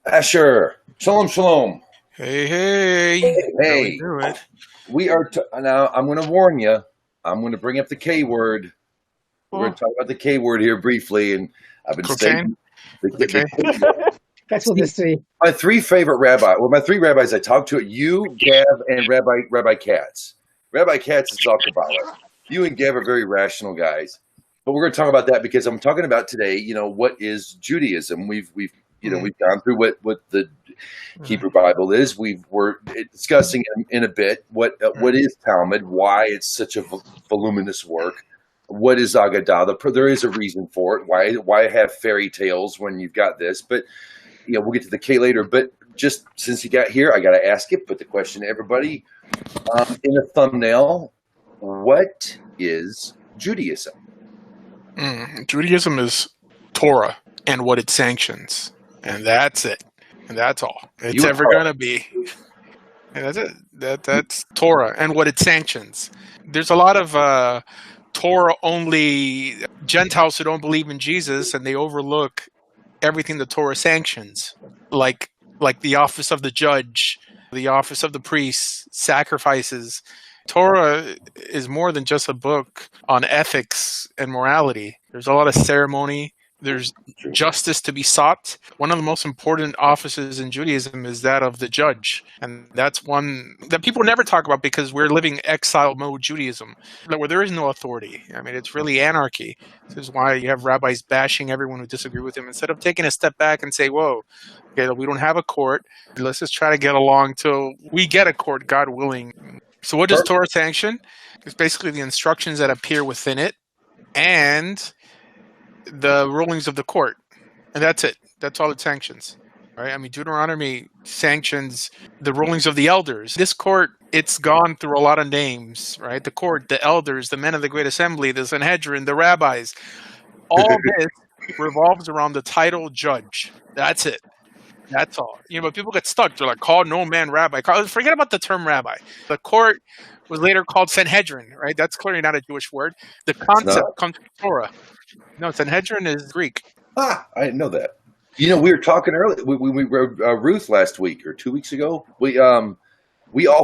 Asher, shalom, shalom. Hey, hey. How we Hey, doing? we are now. I'm going to warn you. I'm going to bring up the K word. We're going Oh, to talk about the K word here briefly, and I've been cocaine? saying the Okay. That's what see, this three. my three favorite my three rabbis I talked to: you, Gav, and Rabbi Katz. Rabbi Katz is all Kabbalah. You and Gav are very rational guys, but we're going to talk about that because I'm talking about today. What is Judaism? We've gone through what the Hebrew Bible is. We're discussing in a bit what is Talmud, why it's such a voluminous work. What is Agadah? There is a reason for it. Why have fairy tales when you've got this? But we'll get to the K later. But just since you got here, I got to ask it. Put the question to everybody in the thumbnail. What is Judaism? Judaism is Torah and what it sanctions. And that's it. And that's all it's ever going to be. And that's it. That's Torah and what it sanctions. There's a lot of Torah-only Gentiles who don't believe in Jesus, and they overlook everything the Torah sanctions, like the office of the judge, the office of the priest, sacrifices. Torah is more than just a book on ethics and morality. There's a lot of ceremony. There's justice to be sought. One of the most important offices in Judaism is that of the judge. And that's one that people never talk about because we're living exile mode Judaism, where there is no authority. I mean, it's really anarchy. This is why you have rabbis bashing everyone who disagree with him instead of taking a step back and say, whoa, okay, we don't have a court. Let's just try to get along till we get a court, God willing. So what does Torah sanction? It's basically the instructions that appear within it and the rulings of the court. And that's it. That's all it sanctions. Right? I mean, Deuteronomy sanctions the rulings of the elders. This court, it's gone through a lot of names, right? The court, the elders, the men of the great assembly, the Sanhedrin, the rabbis. All this revolves around the title judge. That's it. That's all. But people get stuck. They're like, call no man rabbi. Forget about the term rabbi. The court was later called Sanhedrin, right? That's clearly not a Jewish word. The concept comes from Torah. No, Sanhedrin is Greek. I didn't know that. We were talking earlier. We read Ruth last week or 2 weeks ago. We all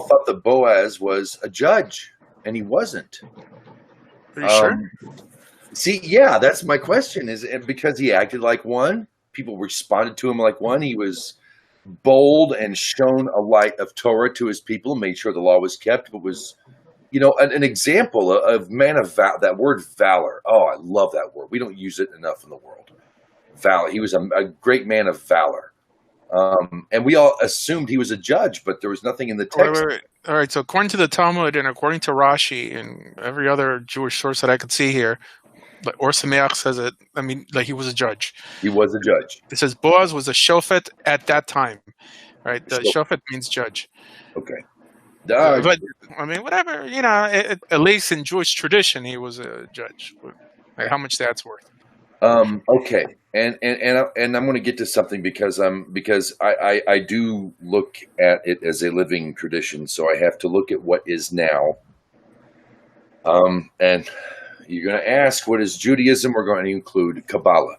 thought that Boaz was a judge, and he wasn't. Are you sure? See, yeah, that's my question. Is it because he acted like one? People responded to him like one. He was bold and shown a light of Torah to his people, made sure the law was kept, but was, an example of man of valor. That word valor. Oh, I love that word. We don't use it enough in the world. Valor. He was a great man of valor. And we all assumed he was a judge, but there was nothing in the text. Wait. All right, so according to the Talmud and according to Rashi and every other Jewish source that I could see here, like Or Sameach says it, like he was a judge. He was a judge. It says Boaz was a shofet at that time, right? The shofet means judge. Okay. But, whatever, at least in Jewish tradition, he was a judge. Like, how much that's worth. Okay. And I'm going to get to something because I do look at it as a living tradition, so I have to look at what is now. And you're going to ask, what is Judaism? We're going to include Kabbalah.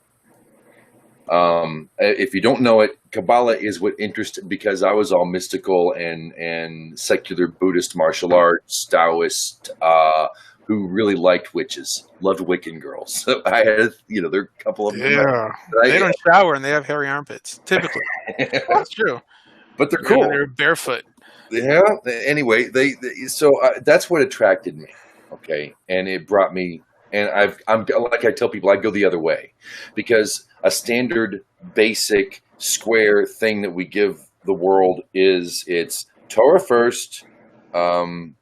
If you don't know it, Kabbalah is what interested, because I was all mystical and secular Buddhist martial arts, Taoist, who really liked witches, loved Wiccan girls. So I had, there are a couple of them. Yeah, they don't shower and they have hairy armpits, typically. That's true. But they're cool. They're barefoot. Yeah. Anyway, so that's what attracted me. Okay, and it brought me, and I'm like I tell people, I go the other way, because a standard, basic, square thing that we give the world it's Torah first, then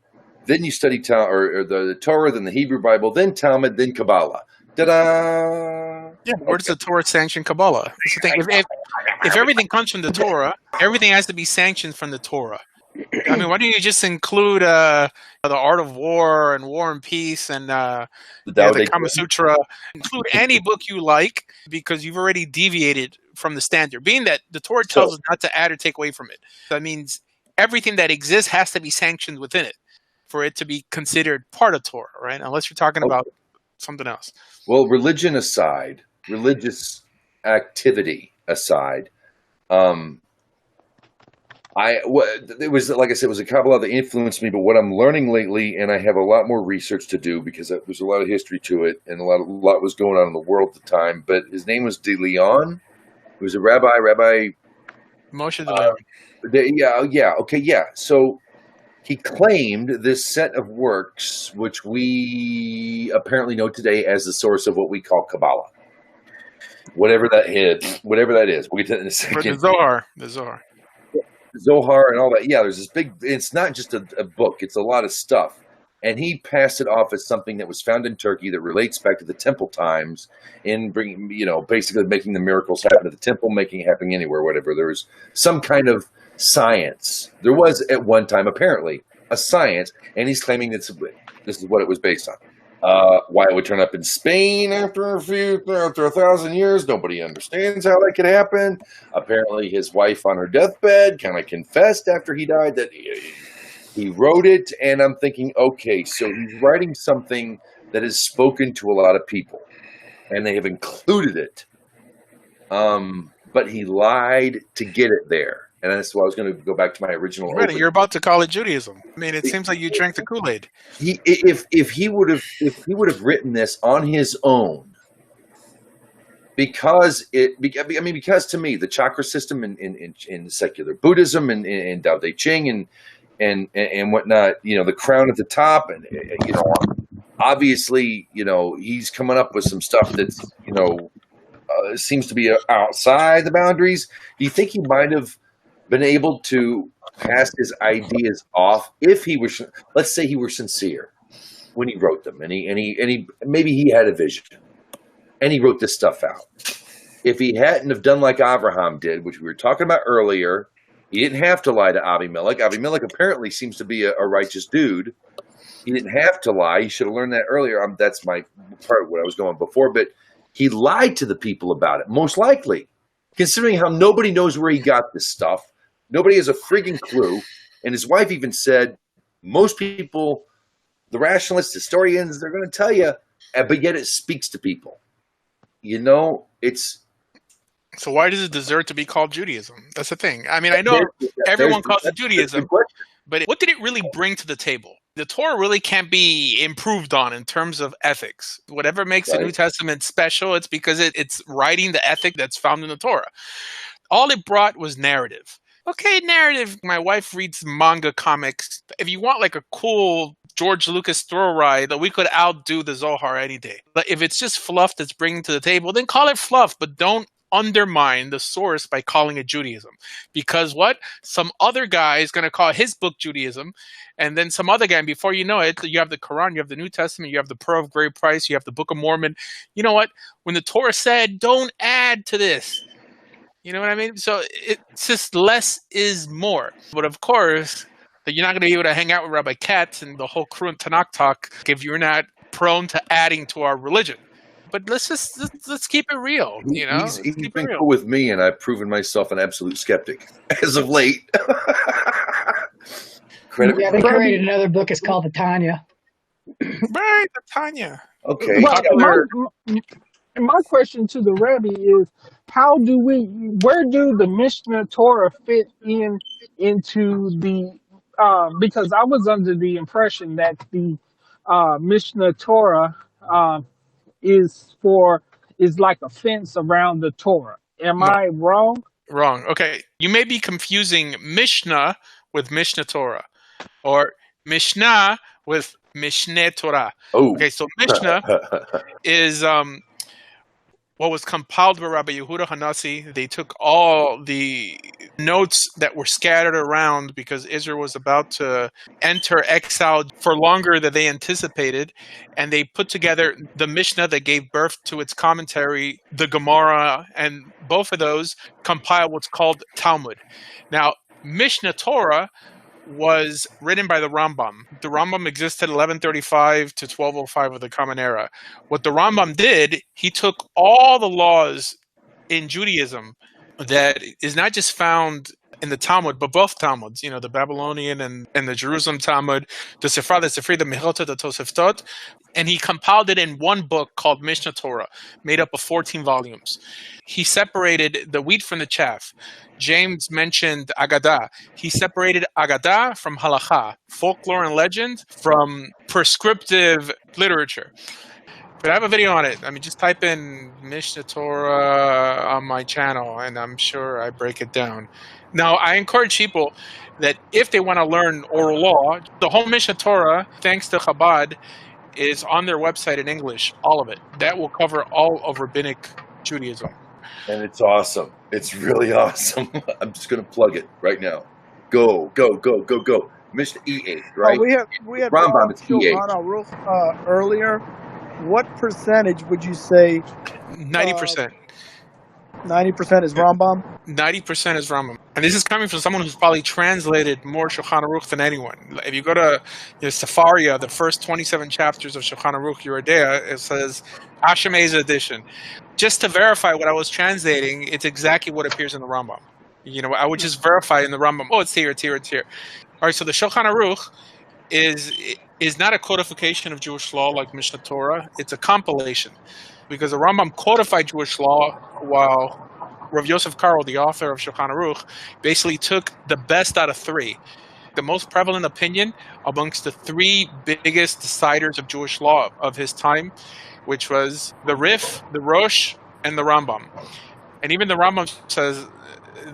you study or the Torah, then the Hebrew Bible, then Talmud, then Kabbalah. Ta-da! Yeah, where does the Torah sanction Kabbalah? That's the thing. If everything comes from the Torah, everything has to be sanctioned from the Torah. I mean, why don't you just include the Art of War and War and Peace and the Kama Sutra? Include any book you like, because you've already deviated from the standard. Being that the Torah tells us not to add or take away from it. That means everything that exists has to be sanctioned within it for it to be considered part of Torah, right? Unless you're talking about something else. Well, religion aside, religious activity aside, It was, like I said, it was a Kabbalah that influenced me. But what I'm learning lately, and I have a lot more research to do because there's a lot of history to it, and a lot was going on in the world at the time. But his name was De Leon. He was a Rabbi Moshe De Leon. Yeah. So he claimed this set of works, which we apparently know today as the source of what we call Kabbalah. Whatever that is. We'll get to that in a second. For the Zohar. Zohar and all that. Yeah, there's this big, it's not just a book, it's a lot of stuff. And he passed it off as something that was found in Turkey that relates back to the temple times in bringing, basically making the miracles happen at the temple, making it happen anywhere, whatever. There was some kind of science. There was at one time, apparently, a science, and he's claiming that this is what it was based on. Why it would turn up in Spain after 1,000 years, nobody understands how that could happen. Apparently, his wife on her deathbed kind of confessed after he died that he wrote it, and I'm thinking, okay, so he's writing something that is spoken to a lot of people, and they have included it. But he lied to get it there. And that's why I was going to go back to my original. Right, you're about to call it Judaism. I mean, it seems like you drank the Kool-Aid. If he would have written this on his own, because to me the chakra system in secular Buddhism and in Tao Te Ching and whatnot, the crown at the top, and obviously he's coming up with some stuff that's seems to be outside the boundaries. Do you think he might have been able to pass his ideas off if he was, let's say he were sincere when he wrote them, and he maybe he had a vision and he wrote this stuff out. If he hadn't have done like Abraham did, which we were talking about earlier, he didn't have to lie to Abimelech. Abimelech apparently seems to be a righteous dude. He didn't have to lie. He should have learned that earlier. That's my part of what I was going before, but he lied to the people about it, most likely, considering how nobody knows where he got this stuff. Nobody has a freaking clue. And his wife even said, most people, the rationalists, historians, they're going to tell you, but yet it speaks to people. It's... So why does it deserve to be called Judaism? That's the thing. I mean, I know everyone calls it Judaism, but what did it really bring to the table? The Torah really can't be improved on in terms of ethics. Whatever makes the New Testament special, it's because it's writing the ethic that's found in the Torah. All it brought was narrative. Okay, narrative. My wife reads manga comics. If you want like a cool George Lucas thrill ride, we could outdo the Zohar any day. But if it's just fluff that's bringing to the table, then call it fluff, but don't undermine the source by calling it Judaism. Because what? Some other guy is going to call his book Judaism, and then some other guy, and before you know it, you have the Quran, you have the New Testament, you have the Pearl of Great Price, you have the Book of Mormon. You know what? When the Torah said, don't add to this. You know what I mean? So it's just less is more. But of course, you're not going to be able to hang out with Rabbi Katz and the whole crew in Tanakh Talk if you're not prone to adding to our religion. But let's keep it real. He's been cool with me, and I've proven myself an absolute skeptic as of late. They created another book. It's called the Tanya. Right, the Tanya. Okay. Well, my question to the Rebbe is, where do the Mishnah Torah fit into the, because I was under the impression that the Mishnah Torah is like a fence around the Torah. Am I wrong? Wrong. Okay. You may be confusing Mishnah with Mishnah Torah, or Mishnah with Mishneh Torah. Oh. Okay, so Mishnah is what was compiled by Rabbi Yehuda Hanassi. They took all the notes that were scattered around because Israel was about to enter exile for longer than they anticipated, and they put together the Mishnah that gave birth to its commentary, the Gemara, and both of those compile what's called Talmud. Now, Mishnah Torah was written by the Rambam. The Rambam existed 1135 to 1205 of the Common Era. What the Rambam did, he took all the laws in Judaism that is not just found in the Talmud, but both Talmuds, the Babylonian and the Jerusalem Talmud, the Sifra, the Mechilta, the Toseftot, and he compiled it in one book called Mishnah Torah, made up of 14 volumes. He separated the wheat from the chaff. James mentioned Agadah. He separated Agadah from Halacha, folklore and legend, from prescriptive literature. But I have a video on it. I mean, just type in Mishnah Torah on my channel, and I'm sure I break it down. Now, I encourage people that if they want to learn oral law, the whole Mishnah Torah, thanks to Chabad, is on their website in English, all of it. That will cover all of Rabbinic Judaism. And it's awesome. It's really awesome. I'm just going to plug it right now. Go. Mishnah E8, right? We had Rambam, it's Shulchan Aruch earlier. What percentage would you say? 90%. 90% is Rambam? 90% is Rambam. And this is coming from someone who's probably translated more Shulchan Aruch than anyone. If you go to Sefaria, the first 27 chapters of Shulchan Aruch Yeridea, it says Hashem's edition. Just to verify what I was translating, it's exactly what appears in the Rambam. I would just verify in the Rambam, it's here. All right, so the Shulchan Aruch is not a codification of Jewish law like Mishnah Torah. It's a compilation, because the Rambam codified Jewish law while Rav Yosef Karo, the author of Shulchan Aruch, basically took the best out of three. The most prevalent opinion amongst the three biggest deciders of Jewish law of his time, which was the Rif, the Rosh, and the Rambam. And even the Rambam says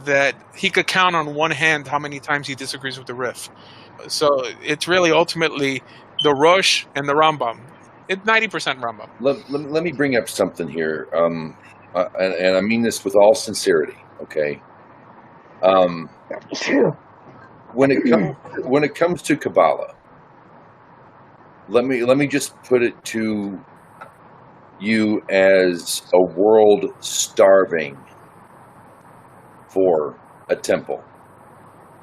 that he could count on one hand how many times he disagrees with the Rif. So it's really ultimately the Rosh and the Rambam. It's 90% Rambam. Let me bring up something here, and I mean this with all sincerity. Okay. When it comes to Kabbalah, let me just put it to you as a world starving for a temple,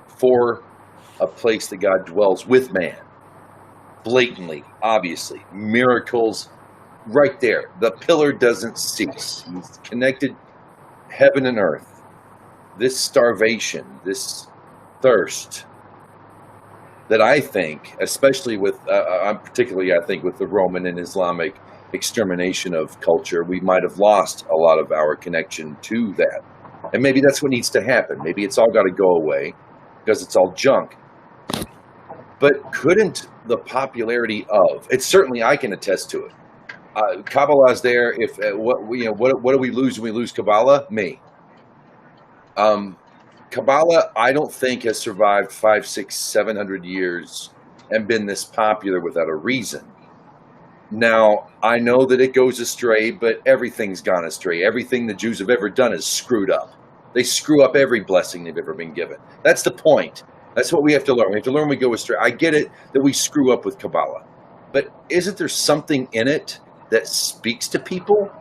for a place that God dwells with man, blatantly, obviously, miracles right there. The pillar doesn't cease. He's connected heaven and earth. This starvation, this thirst that I think, especially with, particularly I think with the Roman and Islamic extermination of culture, we might have lost a lot of our connection to that. And maybe that's what needs to happen. Maybe it's all got to go away because it's all junk. But couldn't the popularity of it? Certainly, I can attest to it. Kabbalah is there. If what do we lose when we lose Kabbalah? Me. Kabbalah, I don't think has survived 500, 600, 700 years and been this popular without a reason. Now, I know that it goes astray, but everything's gone astray. Everything the Jews have ever done is screwed up. They screw up every blessing they've ever been given. That's the point. That's what we have to learn. We have to learn when we go astray. I get it that we screw up with Kabbalah, but isn't there something in it that speaks to people?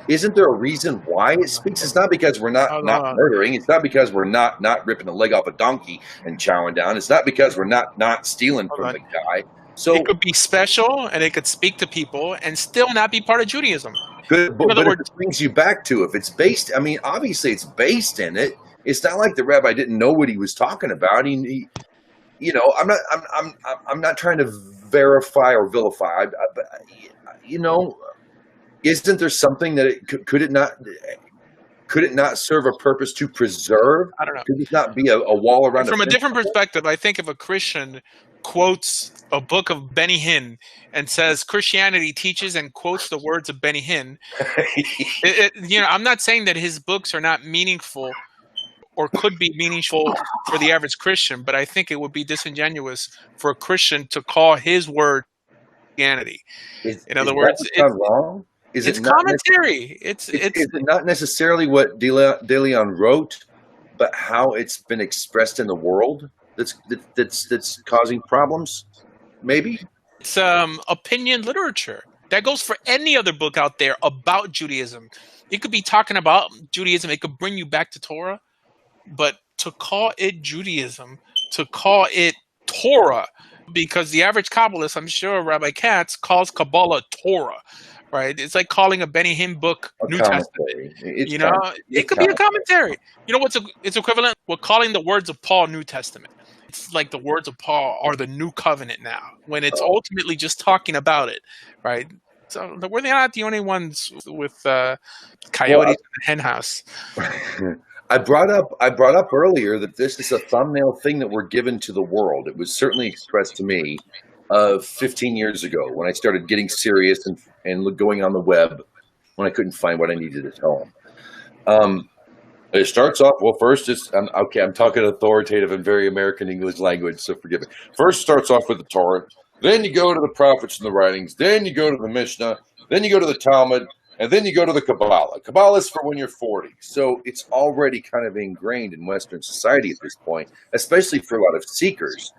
Isn't there a reason why it speaks? It's not because we're not murdering. It's not because we're not ripping the leg off a donkey and chowing down. It's not because we're not stealing from the guy. So it could be special and it could speak to people and still not be part of Judaism. Good, but it brings you back to if it's based. I mean, obviously it's based in it. It's not like the rabbi didn't know what he was talking about. He I'm not trying to verify or vilify, but isn't there something that could it not serve a purpose to preserve? I don't know. Could it not be a wall around? From a different perspective, I think if a Christian quotes a book of Benny Hinn and says Christianity teaches and quotes the words of Benny Hinn, I'm not saying that his books are not meaningful or could be meaningful for the average Christian, but I think it would be disingenuous for a Christian to call his word Christianity. In other words, it's wrong. It's commentary. Is it not necessarily what De Leon wrote, but how it's been expressed in the world that's causing problems? Maybe it's opinion literature that goes for any other book out there about Judaism. It could be talking about Judaism. It could bring you back to Torah, but to call it Judaism, to call it Torah, because the average Kabbalist, I'm sure Rabbi Katz calls Kabbalah Torah. right? It's like calling a Benny Hinn book A New commentary. Testament. It's You know, it could be a commentary. You know it's equivalent? We're calling the words of Paul New Testament. It's like the words of Paul are the new covenant now, when it's ultimately just talking about it, right? So we're not the only ones with coyotes in the hen house. I brought up earlier that this is a thumbnail thing that we're given to the world. It was certainly expressed to me 15 years ago when I started getting serious and going on the web when I couldn't find what I needed to tell them. It starts off, well, first, I'm talking authoritative and very American English language, so forgive me. First starts off with the Torah, then you go to the prophets and the writings, then you go to the Mishnah, then you go to the Talmud, and then you go to the Kabbalah. Kabbalah is for when you're 40. So it's already kind of ingrained in Western society at this point, especially for a lot of seekers,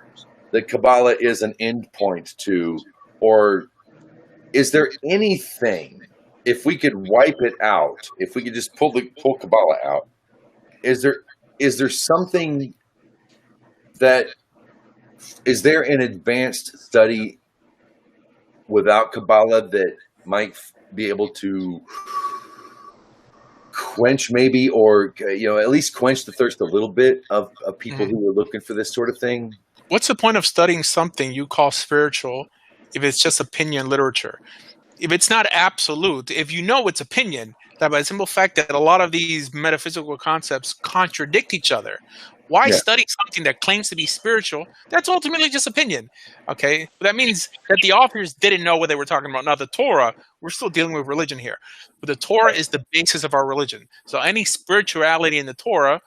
that Kabbalah is an end point to, or is there anything, if we could wipe it out, if we could just pull Kabbalah out, is there something that, is there an advanced study without Kabbalah that might be able to quench maybe, or at least quench the thirst a little bit of people who are looking for this sort of thing? What's the point of studying something you call spiritual if it's just opinion literature? If it's not absolute, if you know it's opinion, that by the simple fact that a lot of these metaphysical concepts contradict each other, why study something that claims to be spiritual? That's ultimately just opinion. Okay, but that means that the authors didn't know what they were talking about. Now, the Torah, we're still dealing with religion here, but the Torah is the basis of our religion. So any spirituality in the Torah,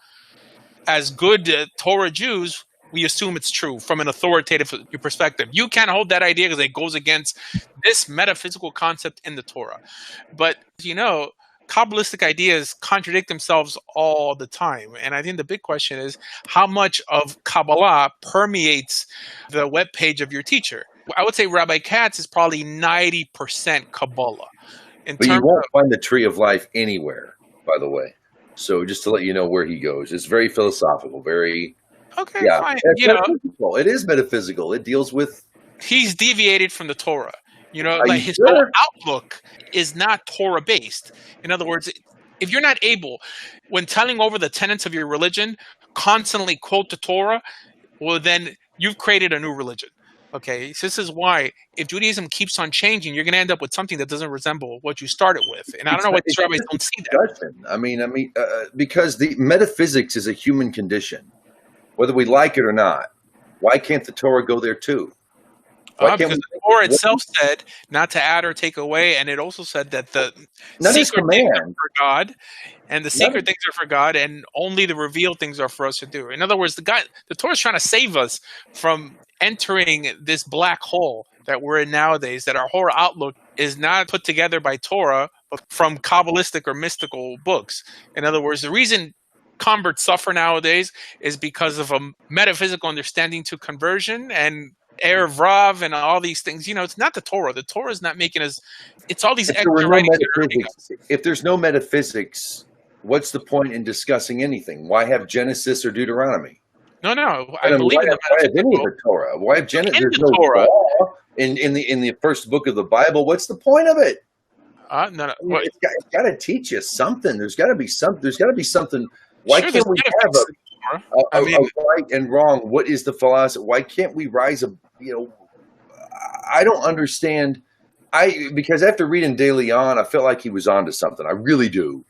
as good Torah Jews, we assume it's true from an authoritative perspective. You can't hold that idea because it goes against this metaphysical concept in the Torah. But, Kabbalistic ideas contradict themselves all the time. And I think the big question is how much of Kabbalah permeates the webpage of your teacher. I would say Rabbi Katz is probably 90% Kabbalah. But you won't find the tree of life anywhere, by the way. So just to let you know where he goes. It's very philosophical, very... Okay, fine. It is metaphysical. It deals with... He's deviated from the Torah. His whole outlook is not Torah-based. In other words, if you're not able, when telling over the tenets of your religion, constantly quote the Torah, well, then you've created a new religion. Okay, so this is why if Judaism keeps on changing, you're going to end up with something that doesn't resemble what you started with. And I don't know why these rabbis don't see that. I mean, because the metaphysics is a human condition, whether we like it or not. Why can't the Torah go there too? Because the Torah itself said not to add or take away, and it also said that the secret things are for God, and the secret things are for God, and only the revealed things are for us to do. In other words, the Torah is trying to save us from entering this black hole that we're in nowadays, that our whole outlook is not put together by Torah, but from Kabbalistic or mystical books. In other words, the reason converts suffer nowadays is because of a metaphysical understanding to conversion and Erev Rav and all these things. It's not the Torah. The Torah is not making us. It's all these extra writings. If there's no metaphysics, what's the point in discussing anything? Why have Genesis or Deuteronomy? No. I believe in why have any of the Torah? Why have Genesis? There's no Torah in the first book of the Bible. What's the point of it? No. It's got to teach us something. There's got to be something. There's got to be something. Why can't we have a right and wrong? What is the philosophy? Why can't we rise up? I don't understand. Because after reading De Leon, I felt like he was onto something. I really do.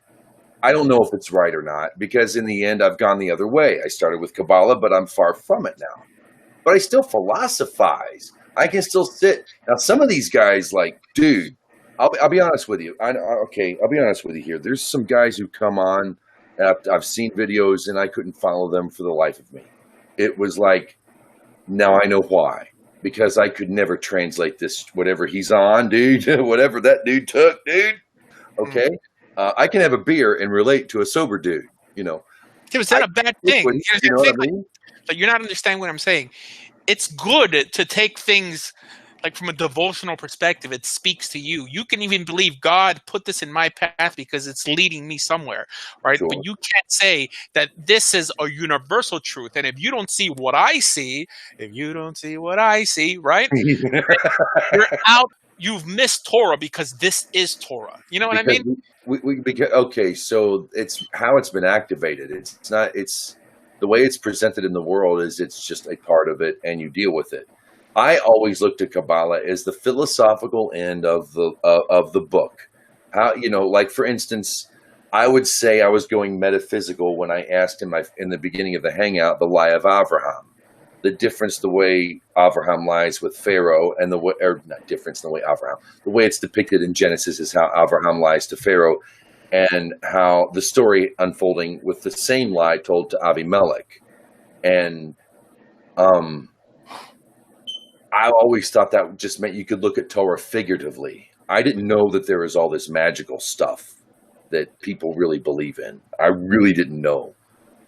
I don't know if it's right or not, because in the end, I've gone the other way. I started with Kabbalah, but I'm far from it now. But I still philosophize. I can still sit. Now, some of these guys, dude, I'll be honest with you. I'll be honest with you here. There's some guys who come on. I've seen videos, and I couldn't follow them for the life of me. It was like, now I know why. Because I could never translate this, whatever he's on, dude, whatever that dude took, dude. Okay? I can have a beer and relate to a sober dude, Is that a bad thing? You know what I mean? But you're not understanding what I'm saying. It's good to take things from a devotional perspective. It speaks to you. You can even believe God put this in my path because it's leading me somewhere, right? Sure. But you can't say that this is a universal truth. And if you don't see what I see, right? You're out you've missed Torah because this is Torah. You know what I mean? Okay, so it's how it's been activated. It's not. It's the way it's presented in the world is it's just a part of it, and you deal with it. I always looked at Kabbalah as the philosophical end of the book. How, like for instance, I would say I was going metaphysical when I asked in the beginning of the hangout the lie of Avraham. The difference, the way Avraham lies with Pharaoh, and the way, or not difference in the way Avraham, the way it's depicted in Genesis is how Avraham lies to Pharaoh, and how the story unfolding with the same lie told to Avimelech. And I always thought that just meant you could look at Torah figuratively. I didn't know that there was all this magical stuff that people really believe in. I really didn't know.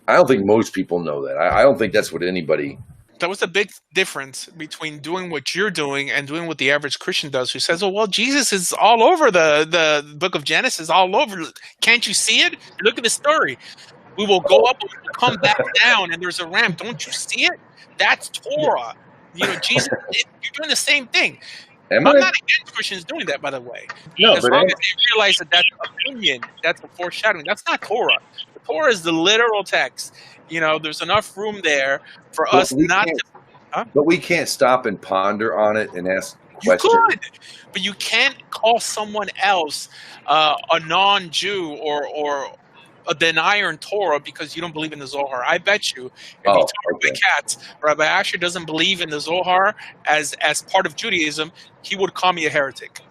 I don't think most people know that. I don't think that's what anybody... That was a big difference between doing what you're doing and doing what the average Christian does, who says, "Oh, well, Jesus is all over the book of Genesis, all over. Can't you see it? Look at the story. We will go up and we will come back down, and there's a ramp. Don't you see it? That's Torah." Jesus, you're doing the same thing. I'm not against Christians doing that, by the way. No, as long as they realize that that's opinion, that's a foreshadowing. That's not Torah. The Torah is the literal text. There's enough room there for us not to... Huh? But we can't stop and ponder on it and ask questions. You could, but you can't call someone else a non-Jew or a denier in Torah because you don't believe in the Zohar. I bet you, if you talk to Katz, Rabbi Asher doesn't believe in the Zohar as part of Judaism, he would call me a heretic.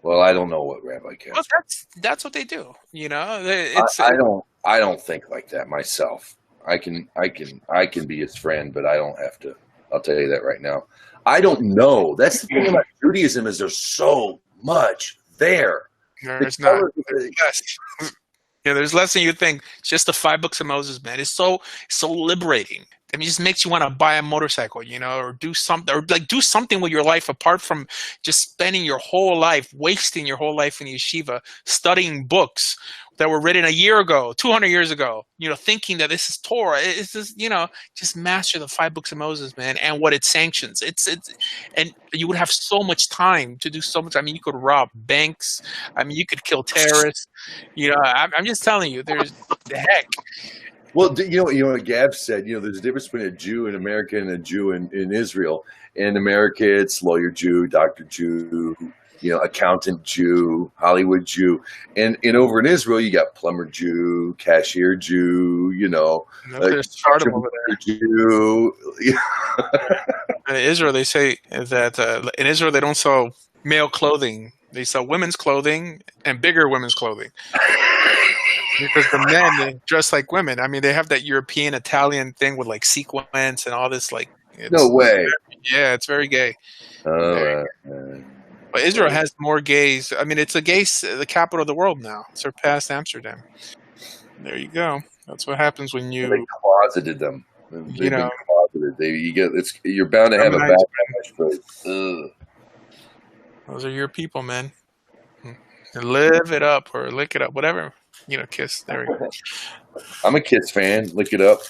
Well, I don't know what Rabbi Katz. Well, that's what they do. I don't think like that myself. I can be his friend, but I don't have to. I'll tell you that right now. I don't know. That's the thing about Judaism is there's so much there. There's not. There's less. There's less than you think. It's just the 5 books of Moses, man. It's so liberating. I mean, it just makes you want to buy a motorcycle, or do something, or do something with your life apart from just spending your whole life, wasting your whole life in yeshiva, studying books that were written a year ago, 200 years ago, thinking that this is Torah. It's just, just master the 5 books of Moses, man, and what it sanctions. And you would have so much time to do so much. I mean, you could rob banks. I mean, you could kill terrorists. I'm just telling you, there's the heck. Well, what Gab said, there's a difference between a Jew in America and a Jew in Israel. In America, it's lawyer Jew, doctor Jew, accountant Jew, Hollywood Jew. And over in Israel, you got plumber Jew, cashier Jew, stardom over there. Jew. In Israel, they say that in Israel, they don't sell male clothing. They sell women's clothing and bigger women's clothing. Because the men, they dress like women. I mean, they have that European, Italian thing with like sequins and all this. No way. Yeah, it's very gay. But Israel has more gays. I mean, it's the capital of the world now, surpassed Amsterdam. There you go. That's what happens when you... They closeted them. They've been closeted. You're bound to have a backlash, but... Those are your people, man. Live it up or lick it up, whatever. Kiss. There we go. I'm a Kiss fan. Look it up.